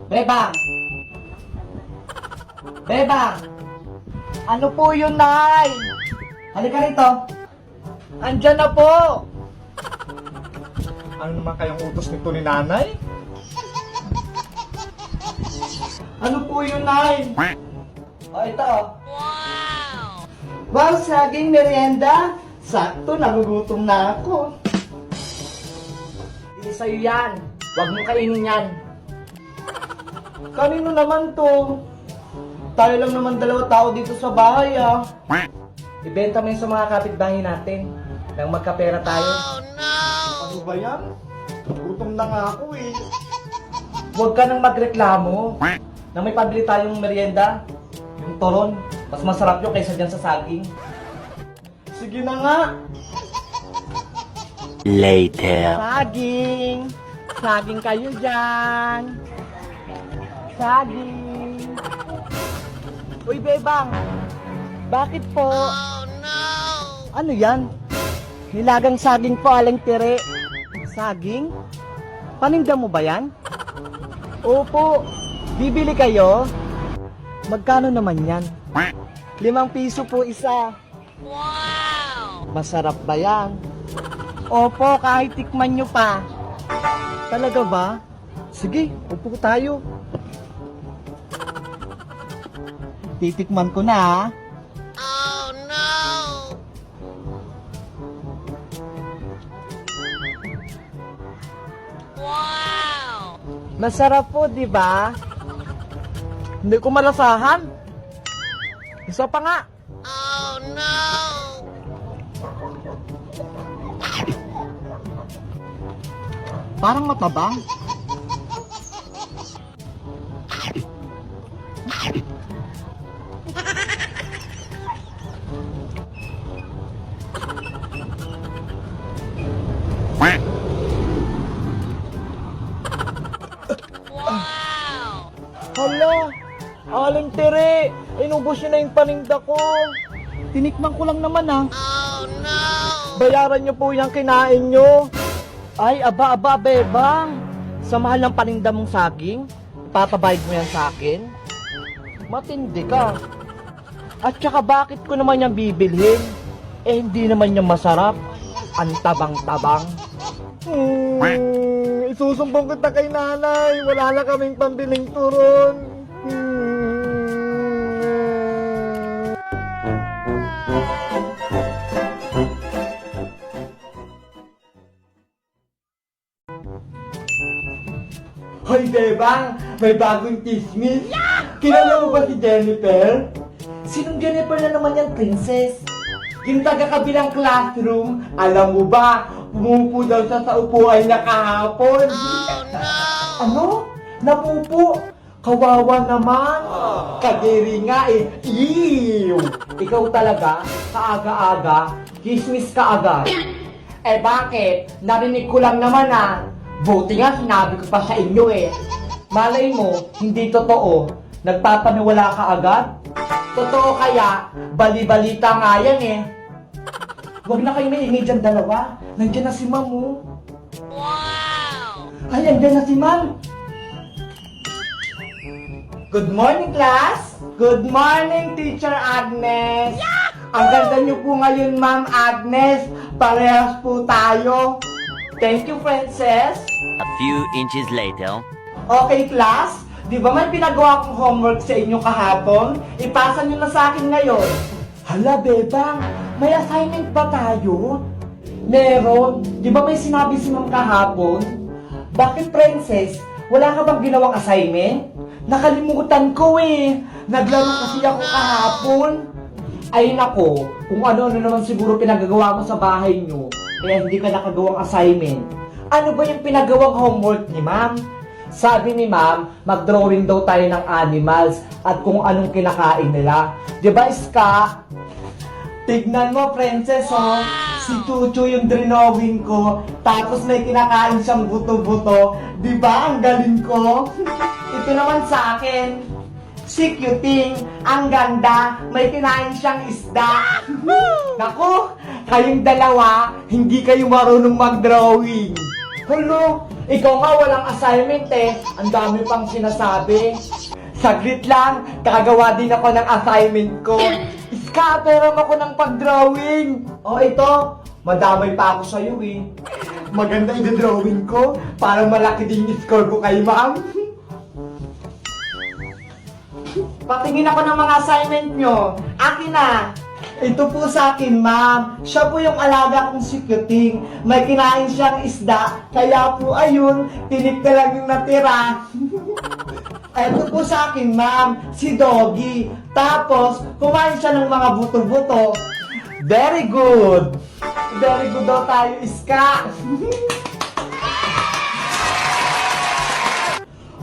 Bebang! Bebang! Ano po yun, Nay? Halika rito. Andyan na po. Ano naman kayang utos nito ni nanay? Ano po yun, Nay? O, ito. Wow, saging merienda. Sakto, nagugutom na ako. Hindi sa'yo yan. Huwag mo kainin yan. Kanino naman to? Tayo lang naman dalawa tao dito sa bahay, ah. Ibenta mo yun sa mga kapitbahay natin. Nang magkapera tayo. Ano ba yan? Gutom na nga ako eh. Huwag ka nang magreklamo. Na may pabili tayong merienda. Yung toron. Mas masarap yun kaysa dyan sa saging. Sige na nga. Later. Saging. Saging kayo dyan. Saging. Uy, Bebang. Bakit po? Ano yan? Nilagang saging po, aling tire. Saging? Paninda mo ba yan? Opo. Bibili kayo? Magkano naman yan? 5 piso po isa. Wow! Masarap ba yan? Opo, kahit tikman nyo pa. Talaga ba? Sige, upo tayo. Titikman ko na, ha? Masarap po, di ba? Hindi ko malasahan. Isa pa nga. Parang matabang. Hala, aling tere, inubos nyo na yung paninda ko. Tinikman ko lang naman, ha. Bayaran nyo po yung kinain nyo. Ay, aba, Bebang. Sa mahal ng paninda mong saging, ipapabayad mo yan sa akin? Matindi ka. At saka bakit ko naman yan bibilhin? Eh, hindi naman yan masarap. Ang tabang-tabang. Isusumbong kita kay nanay. Wala na kaming pambiling turon. Hoy, Bebang! May bagong chismis! Kilala mo ba si Jennifer? Sinong Jennifer na naman yan, princess? Yung taga-kabilang classroom, alam mo ba, pumupo daw siya sa upuan niya kahapon. Ano? Napupo? Kawawa naman. Kadiri nga eh. Ew! Ikaw talaga, kaaga-aga, kismis ka agad. Eh bakit? Narinig ko lang naman ah. Buti nga sinabi ko pa sa inyo eh. Malay mo, hindi totoo. Nagpapaniwala ka agad? Totoo kaya, bali-balita nga yan eh. Huwag na kayo maingay dyan dalawa. Nandiyan na si Ma'am, oh. Ay, andyan na si Ma'am. Good morning, class! Good morning, Teacher Agnes! Ang ganda niyo po ngayon, Ma'am Agnes. Parehas po tayo. Thank you, Princess. A few inches later. Okay, class? Di ba may pinagawa kong homework sa inyo kahapon? Ipasa niyo na sa akin ngayon. Hala, Bebang, may assignment ba tayo? Meron. Di ba may sinabi si Ma'am kahapon? Bakit, princess? Wala ka bang ginawang assignment? Nakalimutan ko eh. Naglaro kasi ako kahapon. Ay nako, kung ano-ano naman siguro pinagagawa mo sa bahay nyo, kaya hindi ka nakagawang assignment. Ano ba yung pinagawang homework ni Ma'am? Sabi ni Ma'am, mag-drawing daw tayo ng animals at kung anong kinakain nila. Di ba, Ska? Tignan mo, princess, oh. Si Chucho yung drawing ko, tapos may kinakain siyang buto-buto. Di ba, ang galing ko? Ito naman sa akin, si Cuting, ang ganda, may kinain siyang isda. Naku, kayong dalawa, hindi kayo marunong mag-drawing. Hello, Ikaw nga walang assignment eh. Ang dami pang sinasabi. Saglit lang, kakagawa din ako ng assignment ko. Iska, peram ako ng pag-drawing. O ito, madamay pa ako sa'yo eh. Maganda yung drawing ko para malaki din yung score ko kay ma'am. Patingin ako ng mga assignment nyo. Akin na. Ito po sa akin, ma'am. Siya po yung alaga kong si Kuting. May kinain siyang isda. Kaya po, ayun, tinik na lang yung natira. Ito po sa akin, ma'am. Si Doggy. Tapos, kumain siya ng mga buto-buto. Very good. Very good daw tayo, Iska.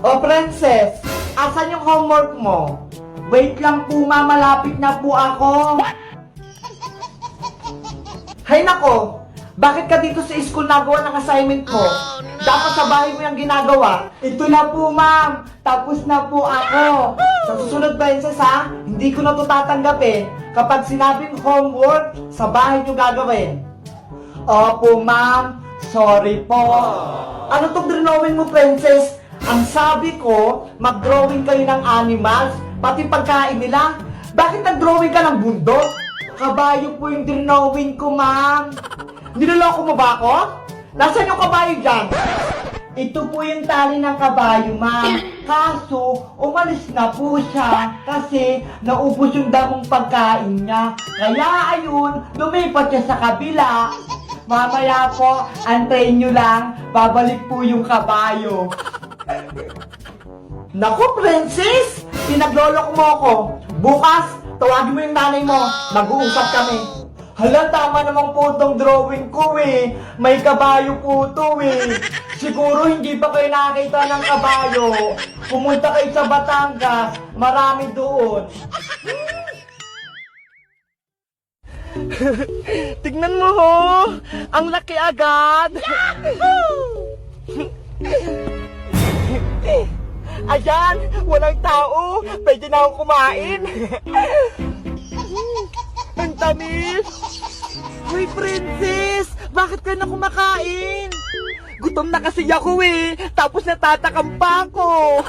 O, Princess. Asan yung homework mo? Wait lang po, ma. Malapit na po ako. Hay nako! Bakit ka dito sa school nagawa ng assignment mo? Dapat sa bahay mo yung ginagawa. Ito na po, ma'am. Tapos na po ako. Sa susunod, Princess, ha? Hindi ko na ito tatanggapin. Kapag sinabing homework, sa bahay nyo gagawin. Opo, ma'am. Sorry po. Ano tong drawing mo, Princess? Ang sabi ko, mag-drawing kayo ng animals, pati pagkain nila. Bakit nag-drawing ka ng bundok? Kabayo po yung drawing ko, ma'am. Niloloko mo ba ako? Nasaan yung kabayo dyan? Ito po yung tali ng kabayo, ma'am. Kaso, umalis na po siya kasi naubos yung damong pagkain niya. Kaya ayun, lumipat siya sa kabila. Mamaya po, antayin nyo lang, babalik po yung kabayo. Naku, Princess! Pinaglolok mo ako. Bukas, tawagin mo yung nanay mo. Mag-uusap kami. Hala, tama naman po itong drawing ko eh. May kabayo po ito eh. Siguro hindi pa kayo nakakita ng kabayo. Pumunta kayo sa Batangas. Marami doon. Tignan mo ho! Ang laki agad! Ayan! Walang tao! Pwede na akong kumain! Ang tamis! Uy, Princess! Bakit ka na kumakain? Gutom na kasi ako eh! Tapos natatakam pa ako!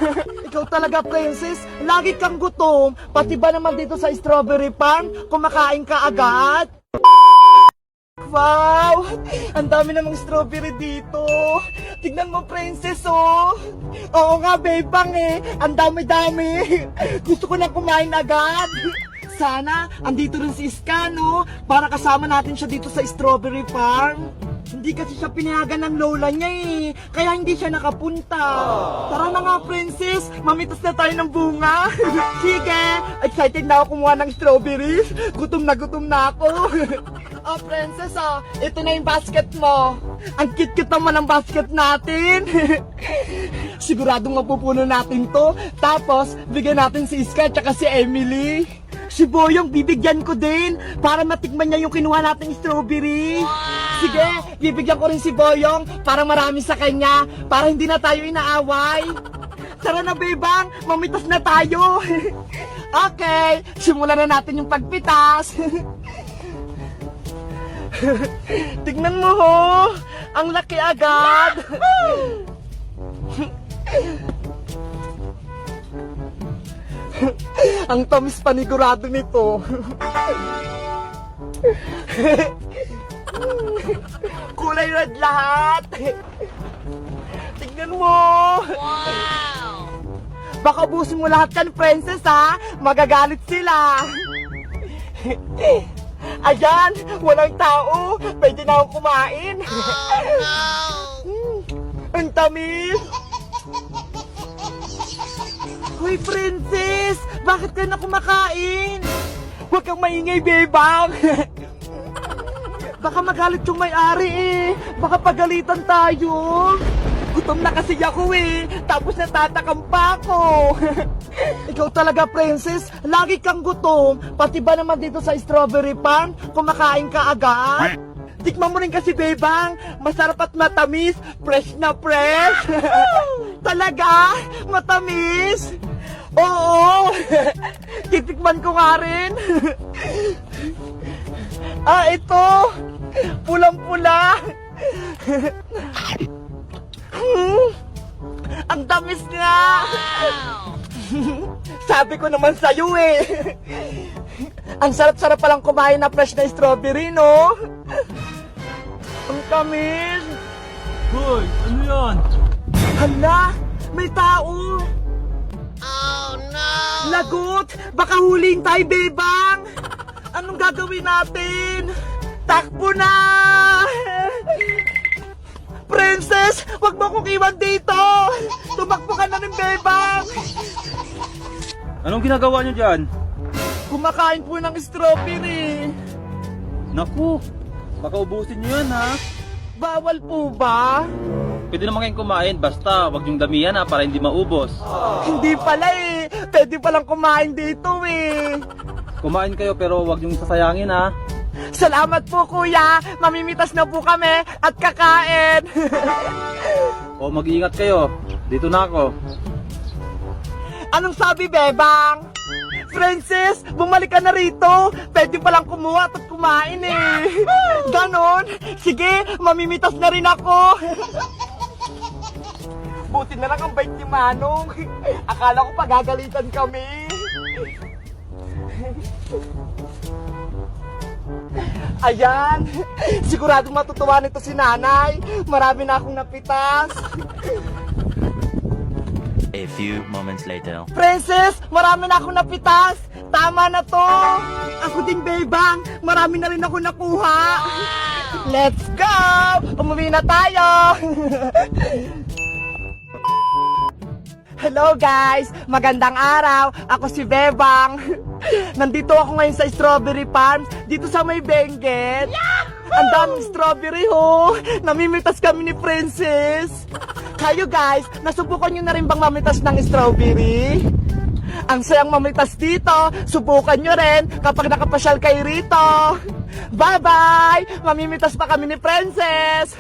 Ikaw talaga, Princess! Lagi kang gutom! Pati ba naman dito sa strawberry farm, kumakain ka agad? Wow! Ang dami namang strawberry dito! Tignan mo, Princess, oh! Oo nga, bebang eh! Ang dami-dami! Gusto ko na kumain agad! Sana, andito rin si Iska, no? Para kasama natin siya dito sa strawberry farm. Hindi kasi siya pinayagan ng lola niya eh. Kaya hindi siya nakapunta. Tara na nga, Princess. Mamitas na tayo ng bunga. Sige. Excited na ako kumuha ng strawberries. Gutom na ako. Oh, Princess, oh. Ito na yung basket mo. Ang cute-cute naman ang basket natin. Siguradong mapupuno natin to. Tapos, bigyan natin si Iska at si Emily. Si Boyong bibigyan ko din para matikman niya yung kinuha nating strawberry. Sige, bibigyan ko rin si Boyong para marami sa kanya, para hindi na tayo inaaway. Tara na, bebang, mamitas na tayo. Okay, simulan na natin yung pagpitas. Tignan mo ho, ang laki agad. Ang tamis panigurado nito. Kulay red lahat. Tignan mo. Wow! Baka ubusin mo lahat kan, Princess, ha? Magagalit sila. Ayan, walang tao. Pwede na akong kumain. Ang tamis. Hoy, Princess! Bakit ka na kumakain? Huwag kang maingay, bebang! Baka magalit yung may-ari eh! Baka pagalitan tayo! Gutom na kasi ako eh! Tapos natatakam pa ako! Ikaw talaga, Princess! Lagi kang gutom! Pati ba naman dito sa strawberry farm, kumakain ka agad? Tikman mo rin kasi, bebang! Masarap at matamis! Fresh na fresh! Talaga? Matamis? Oo! Titikman ko nga rin! Ah, ito! Pulang-pula! Ang tamis nga! Sabi ko naman sa'yo eh! Ang sarap-sarap palang kumain na fresh na strawberry, no? Ang tamis! Hoy, ano yan? Hala! May tao! Oh no! Lagot! Baka huling tayo, bebang! Anong gagawin natin? Takbo na! Princess! Huwag mo kong iwan dito! Tumakbo ka na rin, bebang! Anong ginagawa niyo dyan? Kumakain po ng strawberry! Naku, baka ubusin niyo yan ha. Bawal po ba? Pwede naman kayong kumain, basta wag yung damihan ha, para hindi maubos. Hindi pala eh! Pwede palang kumain dito eh! Kumain kayo pero wag yung sasayangin ha. Salamat po kuya! Mamimitas na po kami at kakain! O mag-iingat kayo, dito na ako. Anong sabi, bebang? Princess, bumalik ka na rito! Pwede palang kumuha at kumain eh! Ganon? Sige, mamimitas na rin ako! Buti na lang ang bait ni Manong! Akala ko pagagalitan kami! Ayan! Sigurado matutuwa nito si nanay! Marami na akong napitas! A few moments later. Princess, marami na akong napitas! Tama na to! Ako din, bebang! Marami na rin ako nakuha! Let's go! Umuwi na tayo! Hello guys! Magandang araw! Ako si Bebang! Nandito ako ngayon sa Strawberry Farm dito sa may Benguet. Ang daming strawberry ho! Namimitas kami ni Princess! Kayo guys, nasubukan nyo na rin bang mamitas ng strawberry? Ang sayang mamitas dito, subukan nyo rin kapag nakapasyal kayo rito. Bye-bye! Mamimitas pa kami ni Princess!